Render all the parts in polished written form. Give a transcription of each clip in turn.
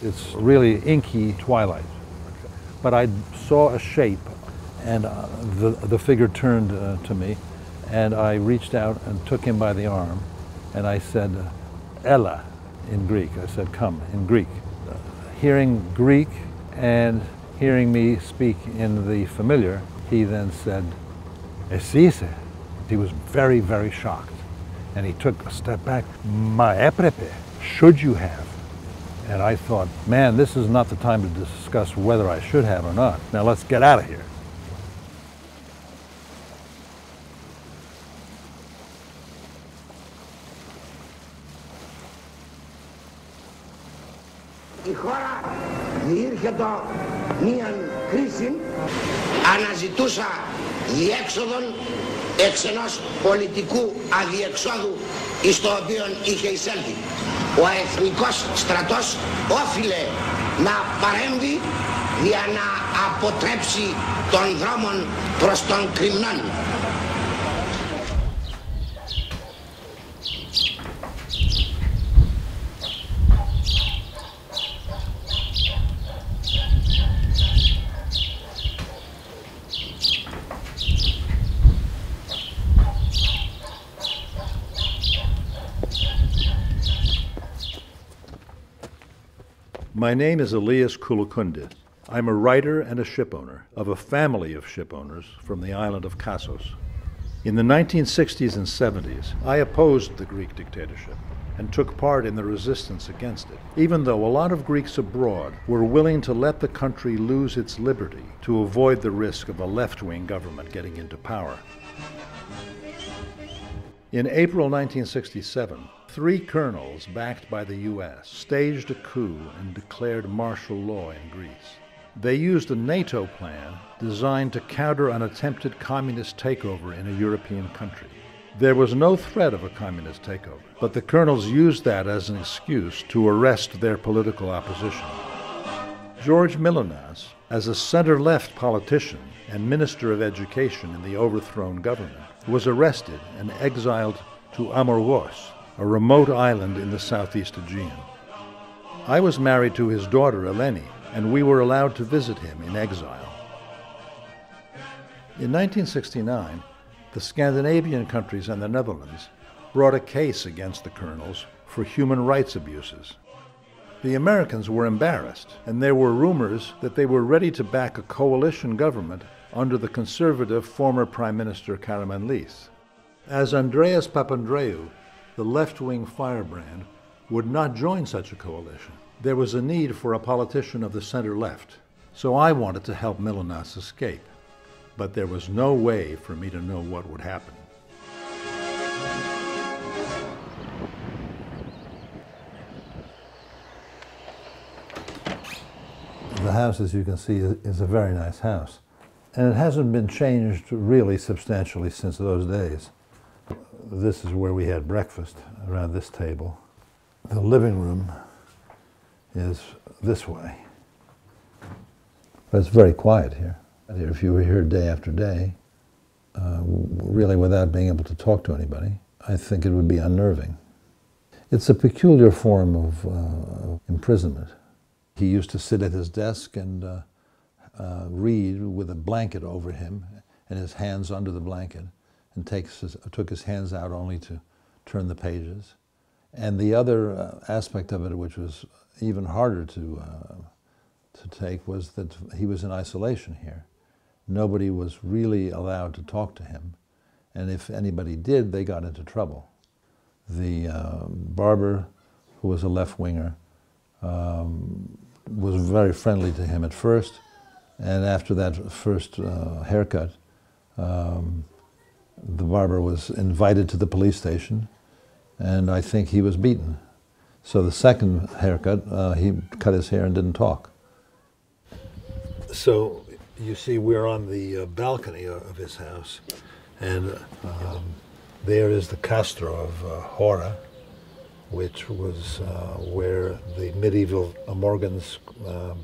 It's really inky twilight. But I saw a shape, and the figure turned to me, and I reached out and took him by the arm, and I said, Ella, in Greek. I said, come, in Greek. Hearing Greek and hearing me speak in the familiar, he then said, Esise. He was very, very shocked. And he took a step back. Ma eprepe, should you have? And I thought, man, this is not the time to discuss whether I should have or not. Now let's get out of here. Η χώρα διήρχετο μίαν κρίση, αναζητούσα διέξοδον εξ ενός πολιτικού αδιεξόδου εις το οποίο είχε εισέλθει. Ο εθνικός στρατός όφιλε να παρέμβει για να αποτρέψει των δρόμων προς τον κρυμνόν. My name is Elias Kouloukoundis. I'm a writer and a shipowner of a family of shipowners from the island of Kassos. In the 1960s and 70s, I opposed the Greek dictatorship and took part in the resistance against it, even though a lot of Greeks abroad were willing to let the country lose its liberty to avoid the risk of a left-wing government getting into power. In April 1967, 3 colonels, backed by the U.S., staged a coup and declared martial law in Greece. They used a NATO plan designed to counter an attempted communist takeover in a European country. There was no threat of a communist takeover, but the colonels used that as an excuse to arrest their political opposition. George Milonas, as a center-left politician and Minister of Education in the overthrown government, was arrested and exiled to Amorgos, a remote island in the southeast Aegean. I was married to his daughter, Eleni, and we were allowed to visit him in exile. In 1969, the Scandinavian countries and the Netherlands brought a case against the colonels for human rights abuses. The Americans were embarrassed, and there were rumors that they were ready to back a coalition government under the conservative former Prime Minister Karamanlis. As Andreas Papandreou, the left-wing firebrand, would not join such a coalition, there was a need for a politician of the center-left. So I wanted to help Milonas escape, but there was no way for me to know what would happen. The house, as you can see, is a very nice house. And it hasn't been changed really substantially since those days. This is where we had breakfast, around this table. The living room is this way. But it's very quiet here. If you were here day after day, really without being able to talk to anybody, I think it would be unnerving. It's a peculiar form of imprisonment. He used to sit at his desk and read with a blanket over him and his hands under the blanket, and took his hands out only to turn the pages. And the other aspect of it, which was even harder to take, was that he was in isolation here. Nobody was really allowed to talk to him, and if anybody did, they got into trouble. The barber, who was a left-winger, was very friendly to him at first, and after that first haircut, the barber was invited to the police station, and I think he was beaten. So the second haircut, he cut his hair and didn't talk. So you see, we're on the balcony of his house, and there is the Castro of Hora, which was where the medieval Amorgans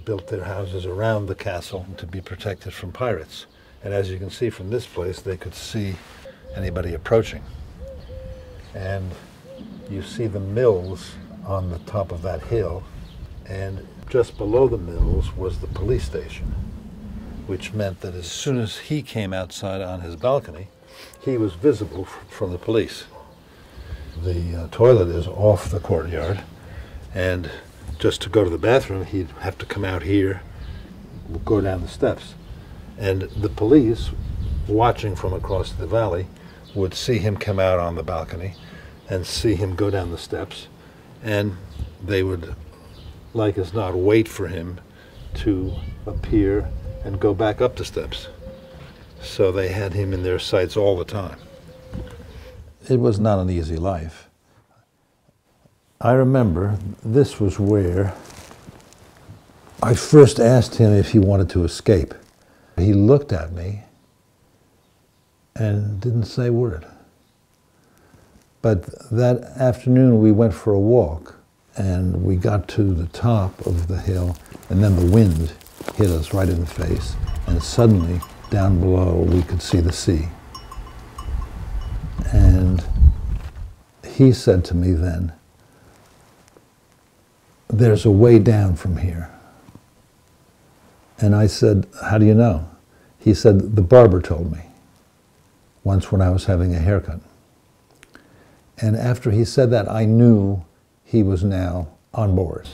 built their houses around the castle to be protected from pirates. And as you can see from this place, they could see anybody approaching. And you see the mills on the top of that hill, and just below the mills was the police station, which meant that as soon as he came outside on his balcony, he was visible from the police. The toilet is off the courtyard, and just to go to the bathroom, he'd have to come out here, go down the steps. And the police, watching from across the valley, would see him come out on the balcony and see him go down the steps, and they would, like as not, wait for him to appear and go back up the steps. So they had him in their sights all the time. It was not an easy life. I remember this was where I first asked him if he wanted to escape. He looked at me and didn't say a word. But that afternoon we went for a walk, and we got to the top of the hill, and then the wind hit us right in the face, and suddenly down below we could see the sea. And he said to me then, "There's a way down from here." And I said, "How do you know?" He said, "The barber told me once when I was having a haircut." And after he said that, I knew he was now on board.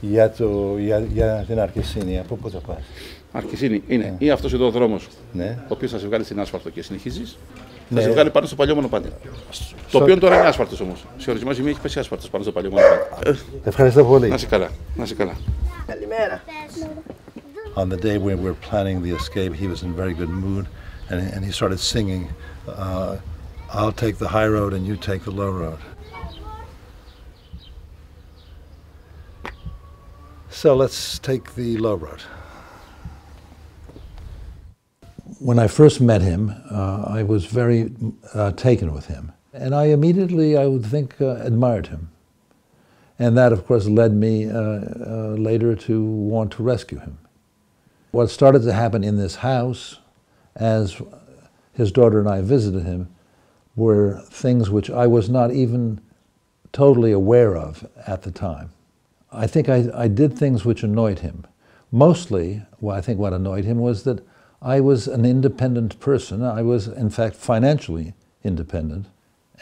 Για την Αρκισίνη, από πού θα πας? Αρκισίνη είναι ή αυτός εδώ ο δρόμος, ο οποίος θα σε βγάλει στην άσφαλτο και συνεχίζεις, θα σε βγάλει πάνω στο παλιό μονοπάτι. Το οποίο τώρα είναι άσφαλτος όμως. Σε ορισμένα σημεία έχει πέσει άσφαλτος πάνω στο παλιό μονοπάτι. Ευχαριστώ πολύ. Να είσαι καλά, να είσαι καλά. Καλημέρα. On the day when we were planning the escape, he was in very good mood, and he started singing, "I'll take the high road and you take the low road." So let's take the low road. When I first met him, I was very taken with him. And I immediately, I would think, admired him. And that, of course, led me later to want to rescue him. What started to happen in this house, as his daughter and I visited him, were things which I was not even totally aware of at the time. I think I did things which annoyed him. Mostly, well, I think what annoyed him was that I was an independent person. I was, in fact, financially independent,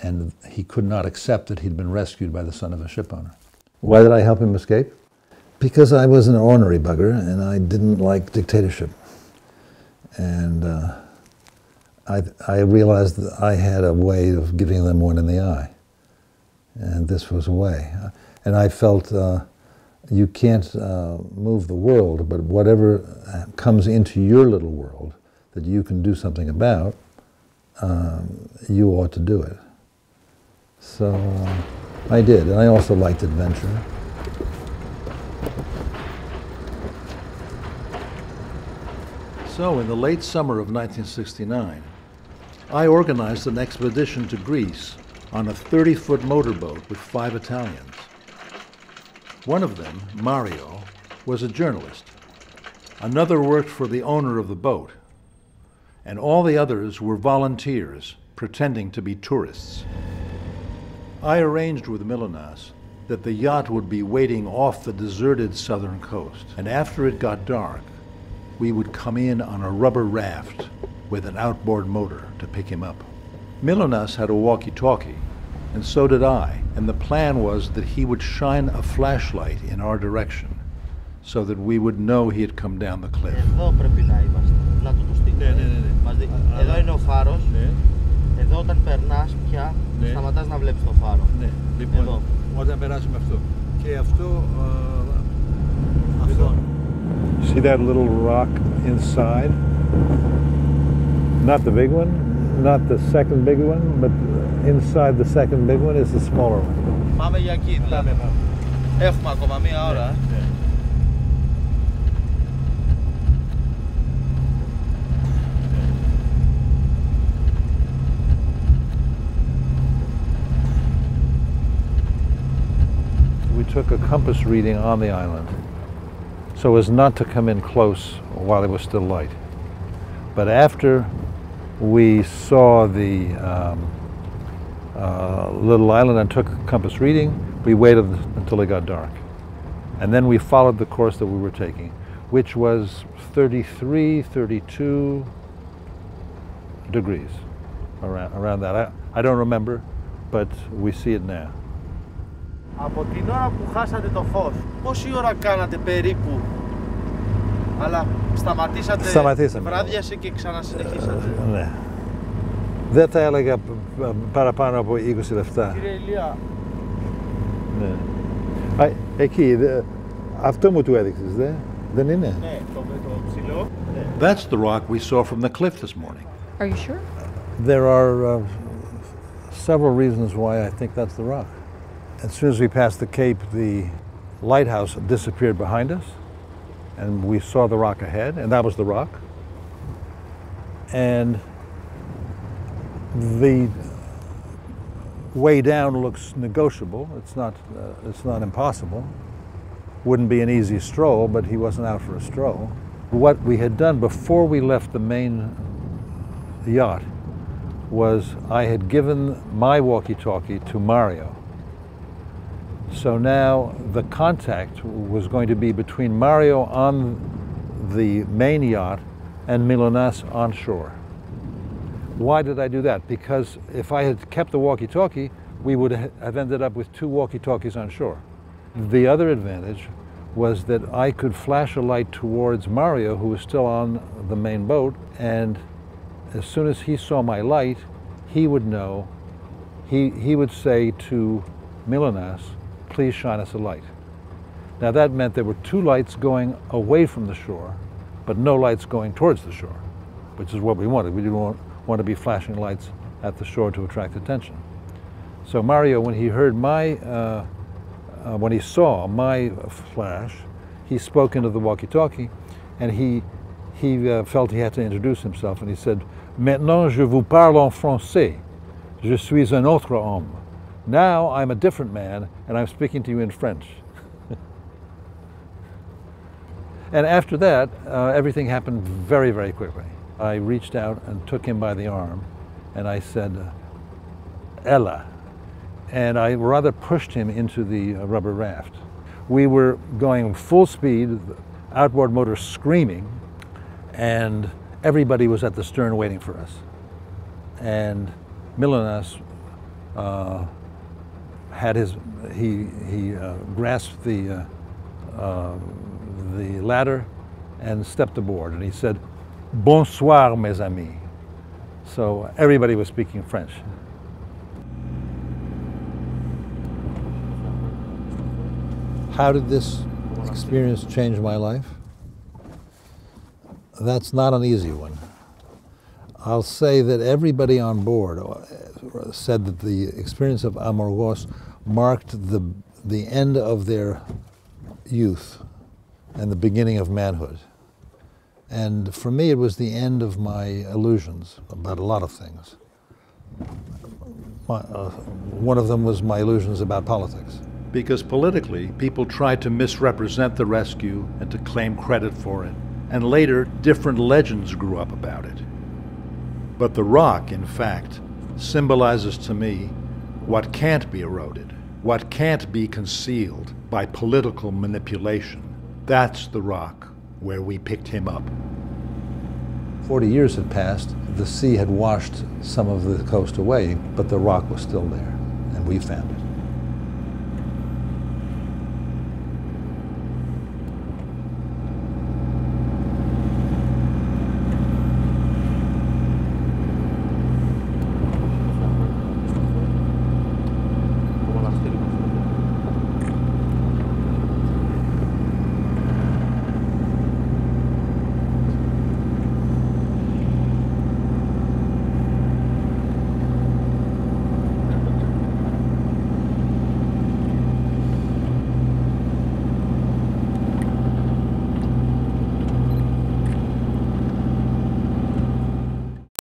and he could not accept that he'd been rescued by the son of a ship owner. Why did I help him escape? Because I was an ornery bugger, and I didn't like dictatorship. And I realized that I had a way of giving them one in the eye. And this was a way. And I felt you can't move the world, but whatever comes into your little world that you can do something about, you ought to do it. So I did, and I also liked adventure. So in the late summer of 1969, I organized an expedition to Greece on a 30-foot motorboat with 5 Italians. One of them, Mario, was a journalist. Another worked for the owner of the boat. And all the others were volunteers pretending to be tourists. I arranged with Milonas that the yacht would be waiting off the deserted southern coast. And after it got dark, we would come in on a rubber raft with an outboard motor to pick him up. Milonas had a walkie-talkie, and so did I, and the plan was that he would shine a flashlight in our direction so that we would know he had come down the cliff. Εδώ πρέπει να είμαστε, πλάτο του στίγμα. Εδώ είναι ο φάρος. Εδώ όταν περνάς πια, σταματάς να βλέπεις το φάρο. Λοιπόν, εδώ. Όταν περάσουμε αυτό. Και αυτό, αυτό. See that little rock inside? Not the big one, not the second big one, but inside the second big one is the smaller one. Πάμε για εκεί, δηλαδή. Έχουμε ακόμα μία ώρα. We took a compass reading on the island so as not to come in close while it was still light. But after we saw the little island and took a compass reading, we waited until it got dark. And then we followed the course that we were taking, which was 33, 32 degrees, around that. I don't remember, but we see it now. Από την ώρα που χάσατε το φως, πόση ώρα κάνατε περίπου, αλλά σταματήσατε, βράδιασε και ξανασυνεχίσατε? Ναι. Δεν θα έλεγα παραπάνω από 20 λεπτά. Κύριε Ηλία. Ναι. Εκεί, αυτό μου του έδειξες, δεν είναι? Ναι, το ψηλό. That's the rock we saw from the cliff this morning. Are you sure? There are several reasons why I think that's the rock. As soon as we passed the Cape, the lighthouse disappeared behind us, and we saw the rock ahead, and that was the rock. And the way down looks negotiable. It's not impossible. Wouldn't be an easy stroll, but he wasn't out for a stroll. What we had done before we left the main yacht was I had given my walkie-talkie to Mario. So now the contact was going to be between Mario on the main yacht and Milonas on shore. Why did I do that? Because if I had kept the walkie-talkie, we would have ended up with 2 walkie-talkies on shore. The other advantage was that I could flash a light towards Mario, who was still on the main boat, and as soon as he saw my light, he would know, he would say to Milonas, please shine us a light. Now that meant there were 2 lights going away from the shore, but no lights going towards the shore, which is what we wanted. We didn't want to be flashing lights at the shore to attract attention. So Mario, when he heard when he saw my flash, he spoke into the walkie-talkie, and he felt he had to introduce himself, and he said, "Maintenant je vous parle en français. Je suis un autre homme. Now I'm a different man, and I'm speaking to you in French." And after that, everything happened very, very quickly. I reached out and took him by the arm, and I said, "Ella." And I rather pushed him into the rubber raft. We were going full speed, outboard motor screaming, and everybody was at the stern waiting for us. And Milonas grasped the ladder and stepped aboard, and he said, "Bonsoir, mes amis." So everybody was speaking French. How did this experience change my life? That's not an easy one. I'll say that everybody on board said that the experience of Amorgos marked the end of their youth and the beginning of manhood. And for me, it was the end of my illusions about a lot of things. One of them was my illusions about politics. Because politically, people tried to misrepresent the rescue and to claim credit for it. And later, different legends grew up about it. But the rock, in fact, symbolizes to me what can't be eroded, what can't be concealed by political manipulation. That's the rock where we picked him up. 40 years had passed. The sea had washed some of the coast away, but the rock was still there, and we found it.